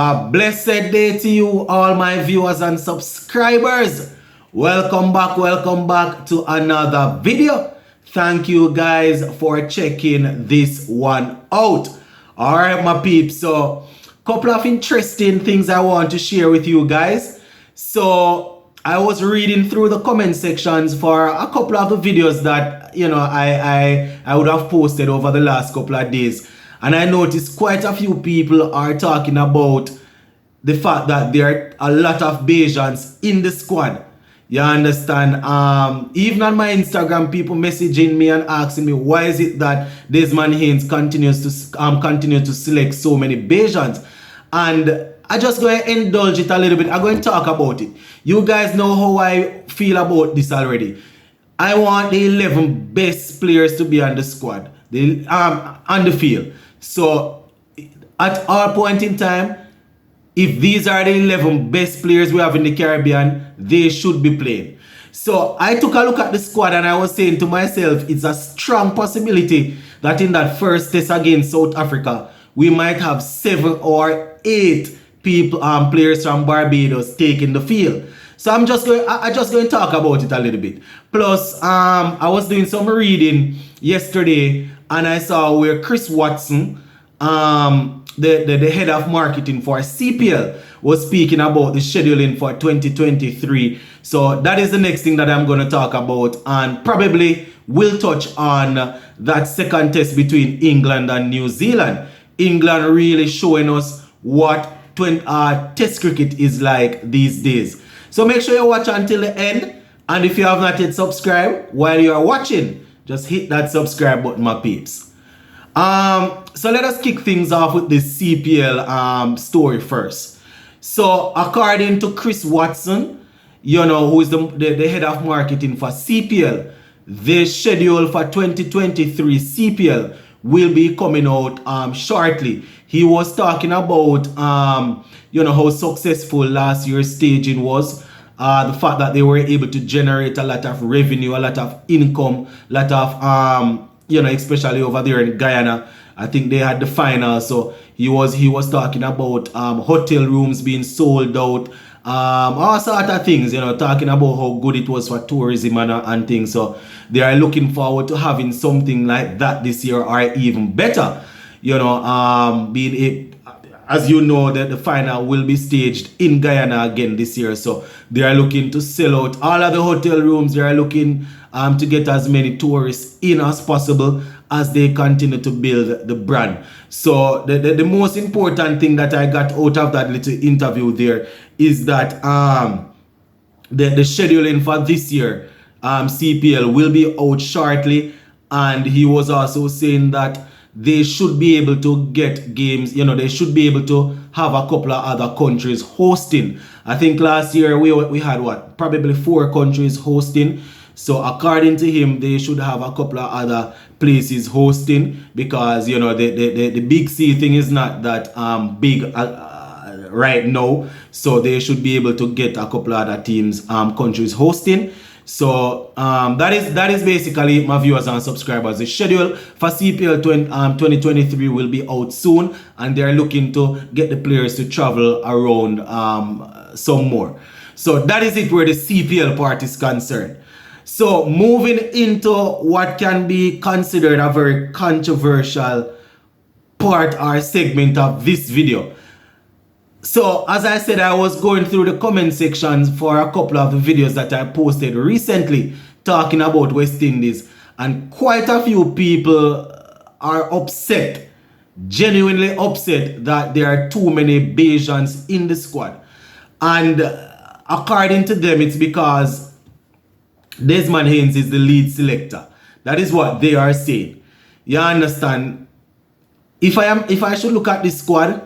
A blessed day to you, all my viewers and subscribers. Welcome back to another video. Thank you guys for checking this one out. All right, my peeps. So, couple of interesting things I want to share with you guys. So, I was reading through the comment sections for a couple of the videos that I would have posted over the last couple of days. And I noticed quite a few people are talking about the fact that there are a lot of Bajans in the squad. You understand? Even on my Instagram, people messaging me and asking me why is it that Desmond Haynes continues to select so many Bajans. And I just going to indulge it a little bit. I'm going to talk about it. You guys know how I feel about this already. I want the 11 best players to be on the squad, on the field. So at all point in time, if these are the 11 best players we have in the Caribbean, they should be playing. So I took a look at the squad and I was saying to myself, it's a strong possibility that in that first test against South Africa, we might have 7 or 8 people, players from Barbados taking the field. So I'm just going to talk about it a little bit. Plus, I was doing some reading yesterday and I saw where Chris Watson, the head of marketing for CPL, was speaking about the scheduling for 2023. So that is the next thing that I'm going to talk about, and probably will touch on that second test between England and New Zealand. England really showing us what test cricket is like these days. So make sure you watch until the end, and if you have not yet subscribed while you are watching, just hit that subscribe button, my peeps. So let us kick things off with this CPL story first. So according to Chris Watson, who is the head of marketing for CPL, the schedule for 2023 CPL will be coming out shortly. He was talking about how successful last year's staging was. The fact that they were able to generate a lot of revenue, a lot of income, a lot of especially over there in Guyana. I think they had the final. So he was talking about hotel rooms being sold out, all sort of things, talking about how good it was for tourism and things. So they are looking forward to having something like that this year or even better. As you know, that the final will be staged in Guyana again this year. So they are looking to sell out all of the hotel rooms. They are looking to get as many tourists in as possible as they continue to build the brand. So the most important thing that I got out of that little interview there is that the scheduling for this year, CPL, will be out shortly. And he was also saying that they should be able to get games, they should be able to have a couple of other countries hosting. I think last year we had probably 4 countries hosting. So according to him, they should have a couple of other places hosting, because the big C thing is not that big right now. So they should be able to get a couple of other teams, countries hosting. So that is basically, my viewers and subscribers. The schedule for CPL 2023 will be out soon, and they're looking to get the players to travel around some more. So that is it where the CPL part is concerned. So moving into what can be considered a very controversial part or segment of this video. So as I said, I was going through the comment sections for a couple of the videos that I posted recently talking about West Indies, and quite a few people are upset, genuinely upset, that there are too many Bajans in the squad. And according to them, it's because Desmond Haynes is the lead selector. That is what they are saying. You understand? If I should look at this squad,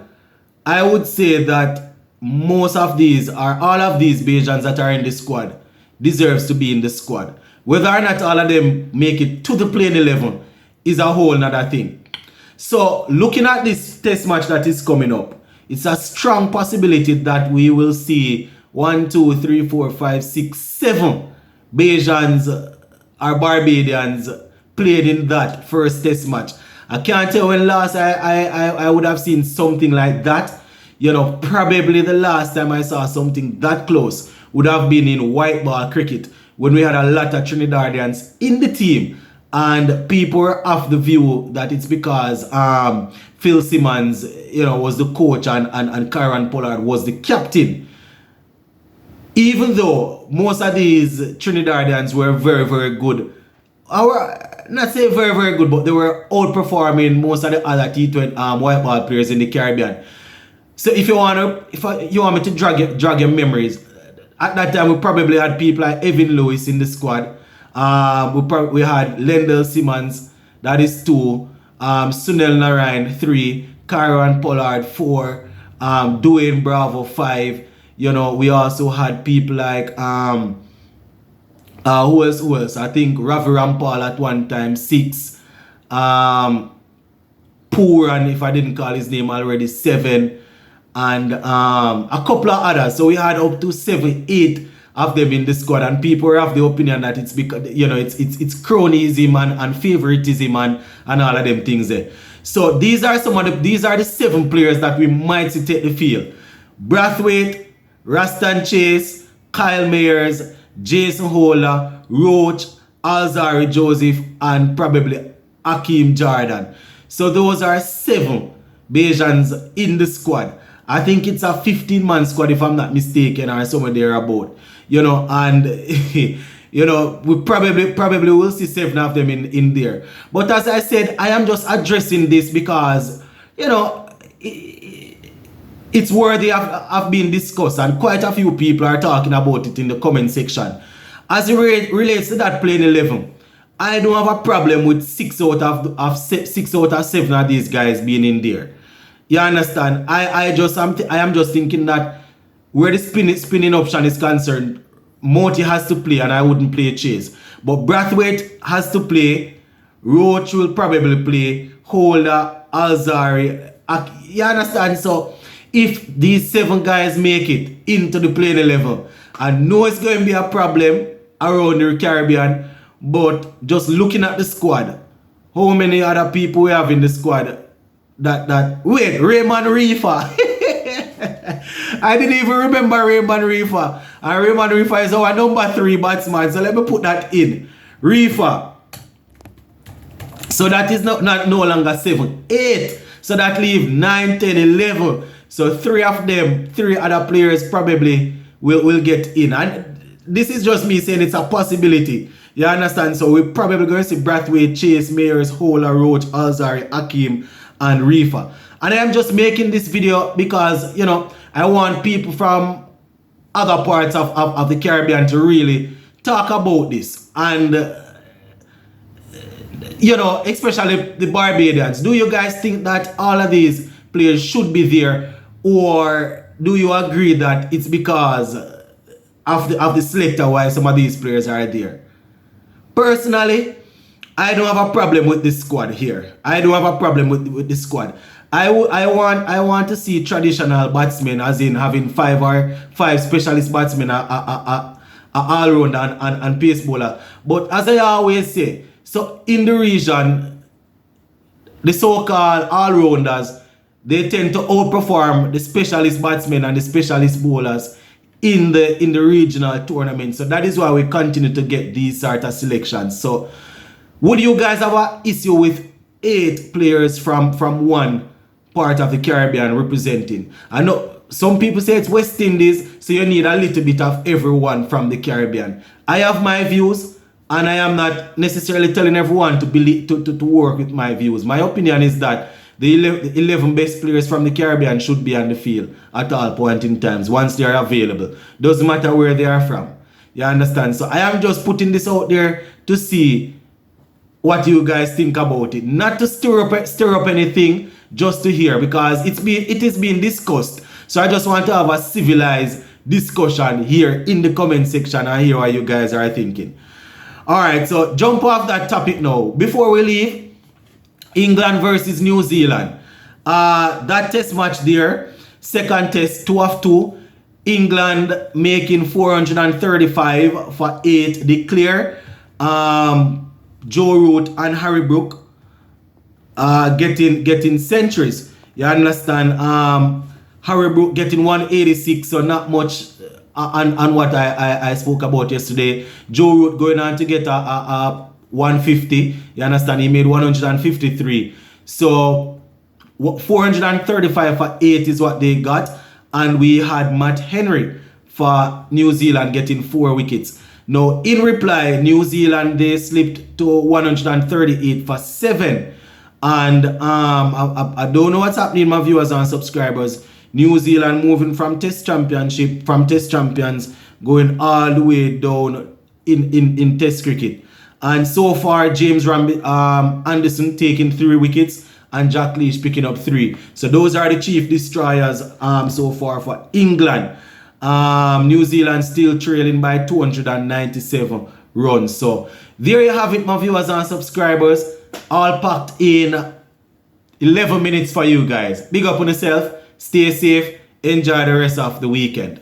I would say that most of these, or all of these Bajans that are in the squad, deserves to be in the squad. Whether or not all of them make it to the playing 11 is a whole nother thing. So looking at this test match that is coming up, it's a strong possibility that we will see 1, 2, 3, 4, 5, 6, 7 Bajans or Barbadians played in that first test match. I can't tell when last I would have seen something like that. Probably the last time I saw something that close would have been in white ball cricket when we had a lot of Trinidadians in the team. And people were of the view that it's because Phil Simmons, was the coach and Kieran Pollard was the captain. Even though most of these Trinidadians were very, very good, not say very, very good, but they were outperforming most of the other T20 white ball players in the Caribbean. So if you want me to drag your memories, at that time we probably had people like Evan Lewis in the squad. We had Lendell Simmons, that is 2. Sunil Narayan 3. Kieran Pollard 4. Dwayne Bravo 5. We also had people like who else? I think Ravi Rampal at one time 6. Puran, if I didn't call his name already, 7. And a couple of others. So we had up to 7, 8 of them in the squad, and people were of the opinion that it's because it's cronyism and favoritism and all of them things there. So these are the 7 players that we might see take the field. Brathwaite, Rastan Chase, Kyle Mayers, Jason Hola, Roach, Alzari Joseph, and probably Akeem Jordan. So those are 7 Bajans in the squad. I think it's a 15-man squad if I'm not mistaken, or somewhere thereabout. And we probably will see 7 of them in there. But as I said, I am just addressing this because it's worthy of being discussed, and quite a few people are talking about it in the comment section. As it relates to that playing 11, I don't have a problem with 6 out of 7 of these guys being in there. You understand? I am just thinking that where the spinning option is concerned, Moti has to play, and I wouldn't play Chase. But Brathwaite has to play. Roach will probably play. Holder, Alzari. You understand? So if these 7 guys make it into the playing 11, I know it's going to be a problem around the Caribbean, but just looking at the squad, how many other people we have in the squad wait, Raymond Reefer. I didn't even remember Raymond Reefer. And Raymond Reefer is our number 3 batsman. So let me put that in. Reefer. So that is no longer 7. 8. So that leaves 9, 10, 11. So 3 other players probably will get in. And this is just me saying it's a possibility. You understand? So we're probably going to see Brathwaite, Chase, Mayers, Hola, Roach, Alzari, Akeem, and Reefer. And I am just making this video because, I want people from other parts of the Caribbean to really talk about this. And, especially the Barbadians. Do you guys think that all of these players should be there? Or do you agree that it's because of the selector why some of these players are there? Personally, I don't have a problem with this squad here. I don't have a problem with this squad. I want to see traditional batsmen, as in having 5 specialist batsmen, a all-round and pace bowler. But as I always say, so in the region, the so-called all-rounders, they tend to outperform the specialist batsmen and the specialist bowlers in the regional tournament. So that is why we continue to get these sort of selections. So would you guys have an issue with 8 players from one part of the Caribbean representing? I know some people say it's West Indies, so you need a little bit of everyone from the Caribbean. I have my views, and I am not necessarily telling everyone to work with my views. My opinion is that the 11 best players from the Caribbean should be on the field at all point in times once they are available. Doesn't matter where they are from. You understand? So I am just putting this out there to see what you guys think about it. Not to stir up anything, just to hear, because it is being discussed. So I just want to have a civilized discussion here in the comment section and hear what you guys are thinking. Alright, so jump off that topic now. Before we leave, England versus New Zealand. That test match there, second test, 2 of 2. England making 435 for 8 declare. Joe Root and Harry Brook getting centuries. You understand? Harry Brook getting 186, so not much on what I spoke about yesterday. Joe Root going on to get a 150. You understand? He made 153. So 435 for 8 is what they got. And we had Matt Henry for New Zealand getting 4 wickets. Now, in reply, New Zealand, they slipped to 138 for 7. And I don't know what's happening, my viewers and subscribers. New Zealand moving from test champions, going all the way down in test cricket. And so far, James Anderson taking 3 wickets and Jack Leach picking up 3. So those are the chief destroyers so far for England. New Zealand still trailing by 297 runs. So there you have it, my viewers and subscribers. All packed in 11 minutes for you guys. Big up on yourself. Stay safe. Enjoy the rest of the weekend.